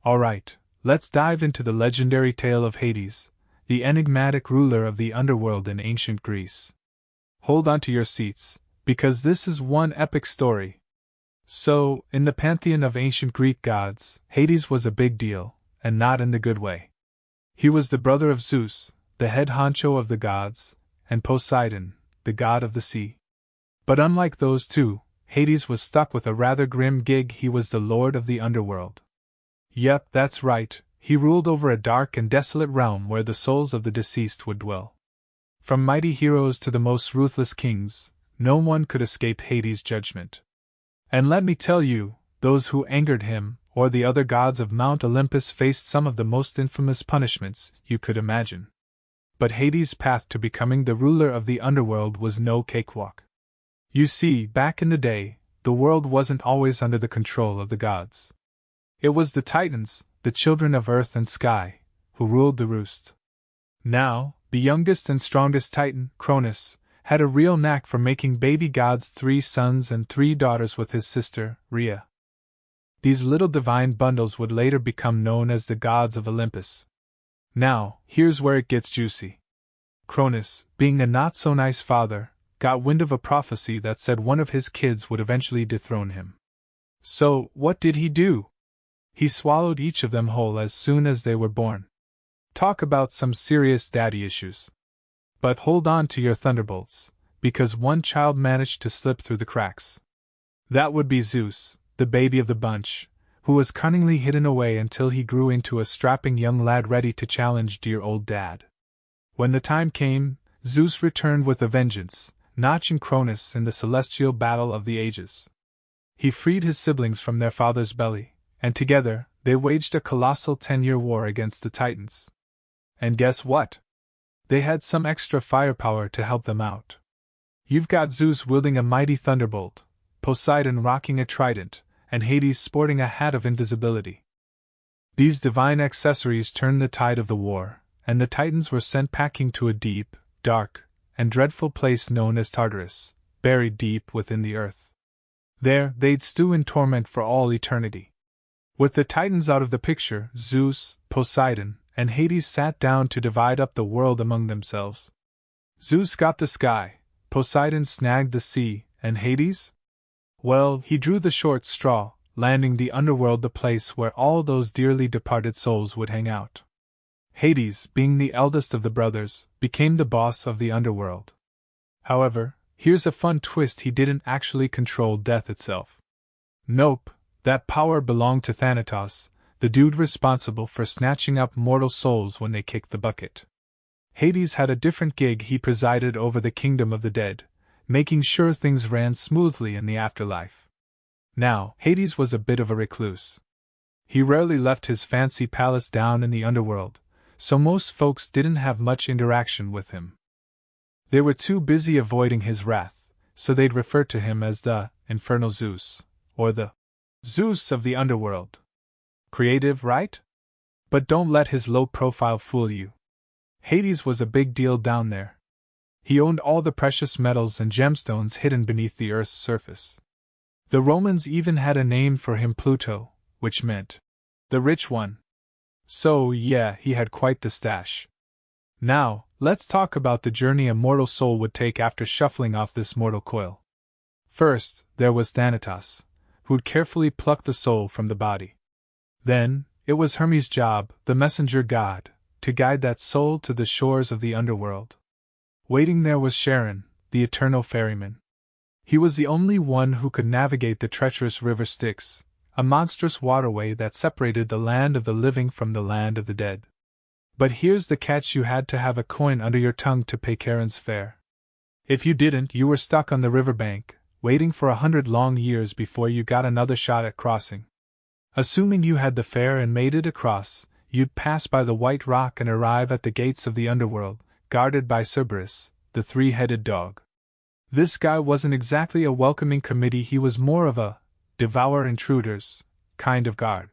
Alright, let's dive into the legendary tale of Hades, the enigmatic ruler of the underworld in ancient Greece. Hold on to your seats, because this is one epic story. So, in the pantheon of ancient Greek gods, Hades was a big deal, and not in the good way. He was the brother of Zeus, the head honcho of the gods, and Poseidon, the god of the sea. But unlike those two, Hades was stuck with a rather grim gig. He was the lord of the underworld. Yep, that's right, he ruled over a dark and desolate realm where the souls of the deceased would dwell. From mighty heroes to the most ruthless kings, no one could escape Hades' judgment. And let me tell you, those who angered him, or the other gods of Mount Olympus, faced some of the most infamous punishments you could imagine. But Hades' path to becoming the ruler of the underworld was no cakewalk. You see, back in the day, the world wasn't always under the control of the gods. It was the Titans, the children of earth and sky, who ruled the roost. Now, the youngest and strongest Titan, Cronus, had a real knack for making baby gods 3 sons and 3 daughters with his sister, Rhea. These little divine bundles would later become known as the gods of Olympus. Now, here's where it gets juicy. Cronus, being a not-so-nice father, got wind of a prophecy that said one of his kids would eventually dethrone him. So, what did he do? He swallowed each of them whole as soon as they were born. Talk about some serious daddy issues. But hold on to your thunderbolts, because one child managed to slip through the cracks. That would be Zeus, the baby of the bunch, who was cunningly hidden away until he grew into a strapping young lad ready to challenge dear old dad. When the time came, Zeus returned with a vengeance, notching Cronus in the celestial battle of the ages. He freed his siblings from their father's belly, and together, they waged a colossal 10-year war against the Titans. And guess what? They had some extra firepower to help them out. You've got Zeus wielding a mighty thunderbolt, Poseidon rocking a trident, and Hades sporting a hat of invisibility. These divine accessories turned the tide of the war, and the Titans were sent packing to a deep, dark, and dreadful place known as Tartarus, buried deep within the earth. There, they'd stew in torment for all eternity. With the Titans out of the picture, Zeus, Poseidon, and Hades sat down to divide up the world among themselves. Zeus got the sky, Poseidon snagged the sea, and Hades? Well, he drew the short straw, landing the underworld, the place where all those dearly departed souls would hang out. Hades, being the eldest of the brothers, became the boss of the underworld. However, here's a fun twist: he didn't actually control death itself. Nope. That power belonged to Thanatos, the dude responsible for snatching up mortal souls when they kicked the bucket. Hades had a different gig. He presided over the kingdom of the dead, making sure things ran smoothly in the afterlife. Now, Hades was a bit of a recluse. He rarely left his fancy palace down in the underworld, so most folks didn't have much interaction with him. They were too busy avoiding his wrath, so they'd refer to him as the Infernal Zeus, or the Zeus of the underworld. Creative, right? But don't let his low profile fool you. Hades was a big deal down there. He owned all the precious metals and gemstones hidden beneath the earth's surface. The Romans even had a name for him, Pluto, which meant the rich one. So, yeah, he had quite the stash. Now, let's talk about the journey a mortal soul would take after shuffling off this mortal coil. First, there was Thanatos, who'd carefully pluck the soul from the body. Then, it was Hermes' job, the messenger god, to guide that soul to the shores of the underworld. Waiting there was Charon, the eternal ferryman. He was the only one who could navigate the treacherous river Styx, a monstrous waterway that separated the land of the living from the land of the dead. But here's the catch: you had to have a coin under your tongue to pay Charon's fare. If you didn't, you were stuck on the riverbank, waiting for 100 long years before you got another shot at crossing. Assuming you had the fare and made it across, you'd pass by the White Rock and arrive at the gates of the underworld, guarded by Cerberus, the 3-headed dog. This guy wasn't exactly a welcoming committee. He was more of a devour intruders kind of guard.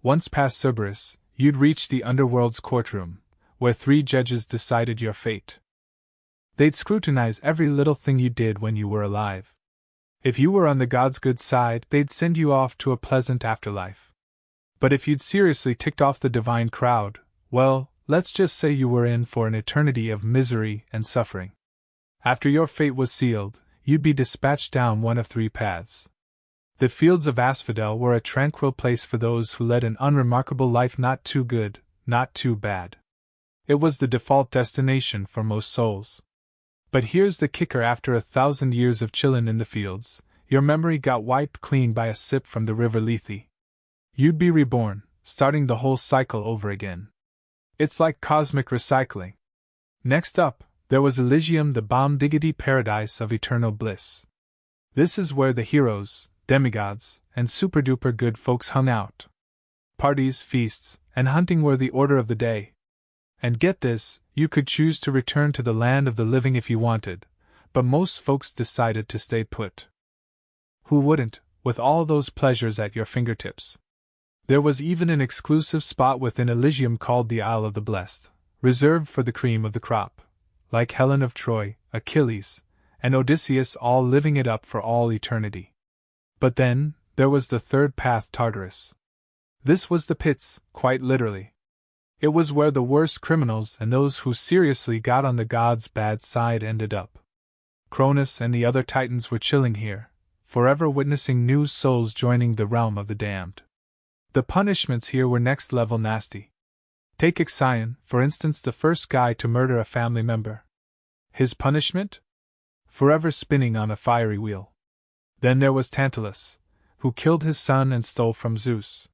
Once past Cerberus, you'd reach the underworld's courtroom, where 3 judges decided your fate. They'd scrutinize every little thing you did when you were alive. If you were on the gods' good side, they'd send you off to a pleasant afterlife. But if you'd seriously ticked off the divine crowd, well, let's just say you were in for an eternity of misery and suffering. After your fate was sealed, you'd be dispatched down one of three paths. The fields of asphodel were a tranquil place for those who led an unremarkable life, not too good, not too bad. It was the default destination for most souls. But here's the kicker: after 1,000 years of chillin' in the fields, your memory got wiped clean by a sip from the river Lethe. You'd be reborn, starting the whole cycle over again. It's like cosmic recycling. Next up, there was Elysium, the bomb-diggity paradise of eternal bliss. This is where the heroes, demigods, and super-duper good folks hung out. Parties, feasts, and hunting were the order of the day. And get this, you could choose to return to the land of the living if you wanted, but most folks decided to stay put. Who wouldn't, with all those pleasures at your fingertips? There was even an exclusive spot within Elysium called the Isle of the Blessed, reserved for the cream of the crop, like Helen of Troy, Achilles, and Odysseus, all living it up for all eternity. But then, there was the third path, Tartarus. This was the pits, quite literally. It was where the worst criminals and those who seriously got on the gods' bad side ended up. Cronus and the other titans were chilling here, forever witnessing new souls joining the realm of the damned. The punishments here were next level nasty. Take Ixion, for instance, the first guy to murder a family member. His punishment? Forever spinning on a fiery wheel. Then there was Tantalus, who killed his son and stole from Zeus.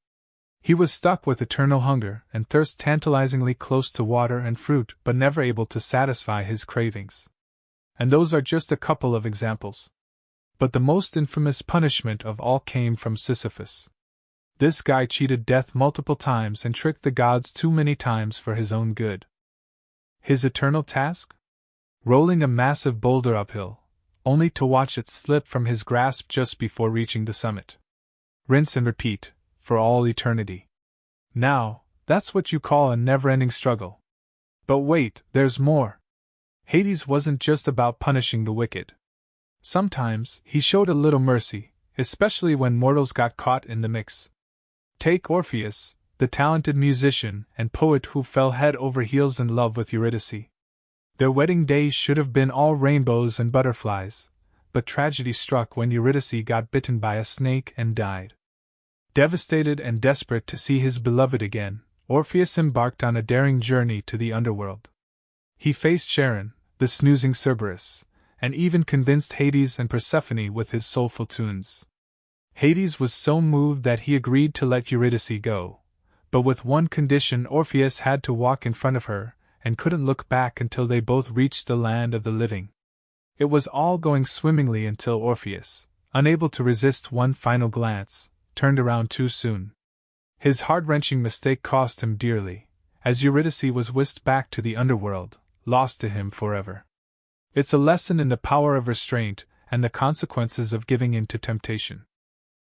He was stuck with eternal hunger and thirst, tantalizingly close to water and fruit, but never able to satisfy his cravings. And those are just a couple of examples. But the most infamous punishment of all came from Sisyphus. This guy cheated death multiple times and tricked the gods too many times for his own good. His eternal task? Rolling a massive boulder uphill, only to watch it slip from his grasp just before reaching the summit. Rinse and repeat, for all eternity. Now, that's what you call a never-ending struggle. But wait, there's more. Hades wasn't just about punishing the wicked. Sometimes, he showed a little mercy, especially when mortals got caught in the mix. Take Orpheus, the talented musician and poet who fell head over heels in love with Eurydice. Their wedding days should have been all rainbows and butterflies, but tragedy struck when Eurydice got bitten by a snake and died. Devastated and desperate to see his beloved again, Orpheus embarked on a daring journey to the underworld. He faced Charon, the snoozing Cerberus, and even convinced Hades and Persephone with his soulful tunes. Hades was so moved that he agreed to let Eurydice go, but with one condition: Orpheus had to walk in front of her, and couldn't look back until they both reached the land of the living. It was all going swimmingly until Orpheus, unable to resist one final glance, turned around too soon. His heart-wrenching mistake cost him dearly, as Eurydice was whisked back to the underworld, lost to him forever. It's a lesson in the power of restraint and the consequences of giving in to temptation.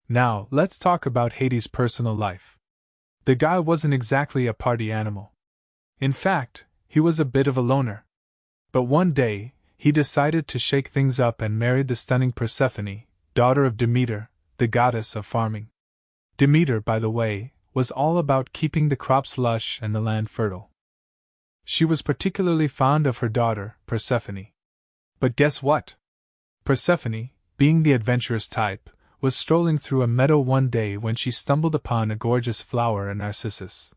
Now, let's talk about Hades' personal life. The guy wasn't exactly a party animal. In fact, he was a bit of a loner. But one day, he decided to shake things up and married the stunning Persephone, daughter of Demeter, the goddess of farming. Demeter, by the way, was all about keeping the crops lush and the land fertile. She was particularly fond of her daughter, Persephone. But guess what? Persephone, being the adventurous type, was strolling through a meadow one day when she stumbled upon a gorgeous flower, a narcissus.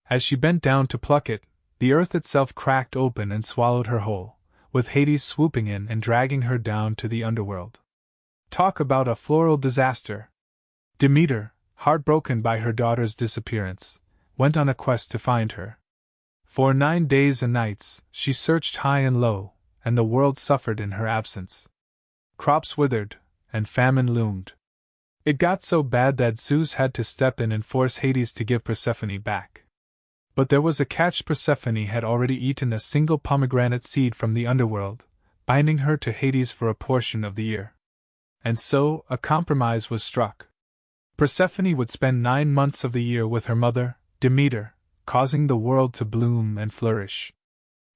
As she bent down to pluck it, the earth itself cracked open and swallowed her whole, with Hades swooping in and dragging her down to the underworld. Talk about a floral disaster! Demeter, heartbroken by her daughter's disappearance, went on a quest to find her. For 9 days and nights, she searched high and low, and the world suffered in her absence. Crops withered, and famine loomed. It got so bad that Zeus had to step in and force Hades to give Persephone back. But there was a catch: Persephone had already eaten a single pomegranate seed from the underworld, binding her to Hades for a portion of the year. And so, a compromise was struck. Persephone would spend 9 months of the year with her mother, Demeter, causing the world to bloom and flourish.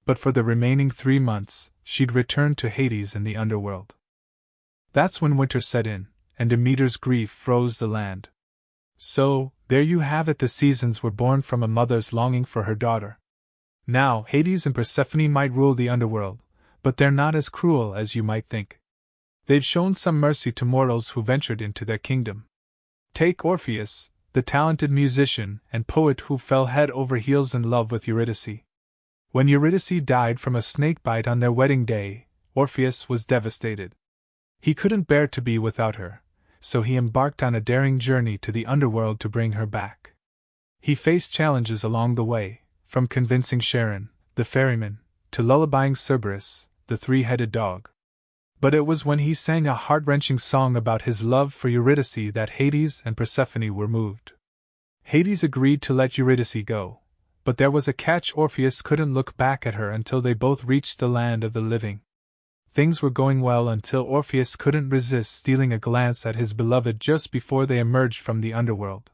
But for the remaining 3 months, she'd return to Hades in the underworld. That's when winter set in, and Demeter's grief froze the land. So, there you have it, the seasons were born from a mother's longing for her daughter. Now, Hades and Persephone might rule the underworld, but they're not as cruel as you might think. They've shown some mercy to mortals who ventured into their kingdom. Take Orpheus, the talented musician and poet who fell head over heels in love with Eurydice. When Eurydice died from a snake bite on their wedding day, Orpheus was devastated. He couldn't bear to be without her, so he embarked on a daring journey to the underworld to bring her back. He faced challenges along the way, from convincing Charon, the ferryman, to lullabying Cerberus, the three-headed dog. But it was when he sang a heart-wrenching song about his love for Eurydice that Hades and Persephone were moved. Hades agreed to let Eurydice go, but there was a catch: Orpheus couldn't look back at her until they both reached the land of the living. Things were going well until Orpheus couldn't resist stealing a glance at his beloved just before they emerged from the underworld.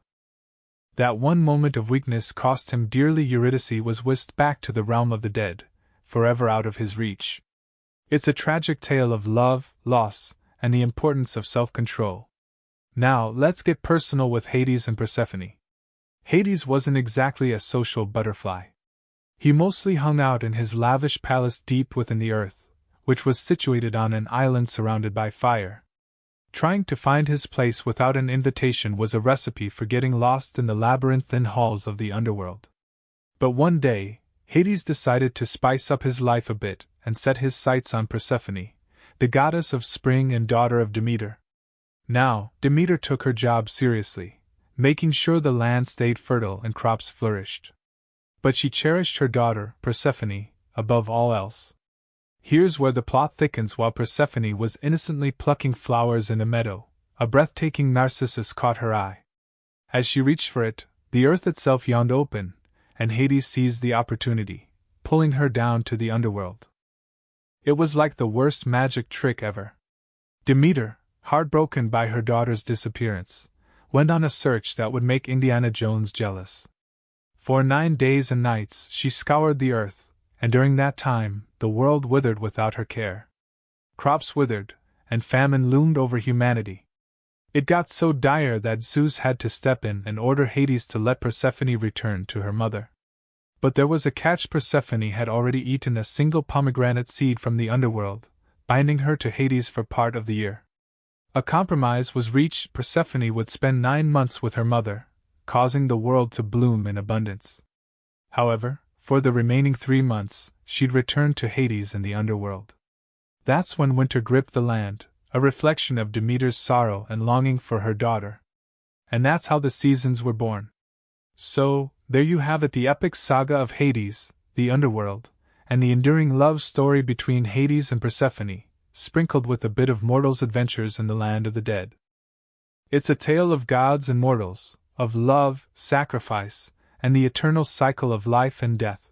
That one moment of weakness cost him dearly. Eurydice was whisked back to the realm of the dead, forever out of his reach. It's a tragic tale of love, loss, and the importance of self-control. Now, let's get personal with Hades and Persephone. Hades wasn't exactly a social butterfly. He mostly hung out in his lavish palace deep within the earth, which was situated on an island surrounded by fire. Trying to find his place without an invitation was a recipe for getting lost in the labyrinthine halls of the underworld. But one day, Hades decided to spice up his life a bit and set his sights on Persephone, the goddess of spring and daughter of Demeter. Now, Demeter took her job seriously, making sure the land stayed fertile and crops flourished. But she cherished her daughter, Persephone, above all else. Here's where the plot thickens. While Persephone was innocently plucking flowers in a meadow, a breathtaking narcissus caught her eye. As she reached for it, the earth itself yawned open, and Hades seized the opportunity, pulling her down to the underworld. It was like the worst magic trick ever. Demeter, heartbroken by her daughter's disappearance, went on a search that would make Indiana Jones jealous. For 9 days and nights she scoured the earth, and during that time, the world withered without her care. Crops withered, and famine loomed over humanity. It got so dire that Zeus had to step in and order Hades to let Persephone return to her mother. But there was a catch: Persephone had already eaten a single pomegranate seed from the underworld, binding her to Hades for part of the year. A compromise was reached: Persephone would spend 9 months with her mother, causing the world to bloom in abundance. However, for the remaining 3 months, she'd return to Hades in the underworld. That's when winter gripped the land, a reflection of Demeter's sorrow and longing for her daughter. And that's how the seasons were born. So, there you have it, the epic saga of Hades, the underworld, and the enduring love story between Hades and Persephone, sprinkled with a bit of mortals' adventures in the land of the dead. It's a tale of gods and mortals, of love, sacrifice, and the eternal cycle of life and death.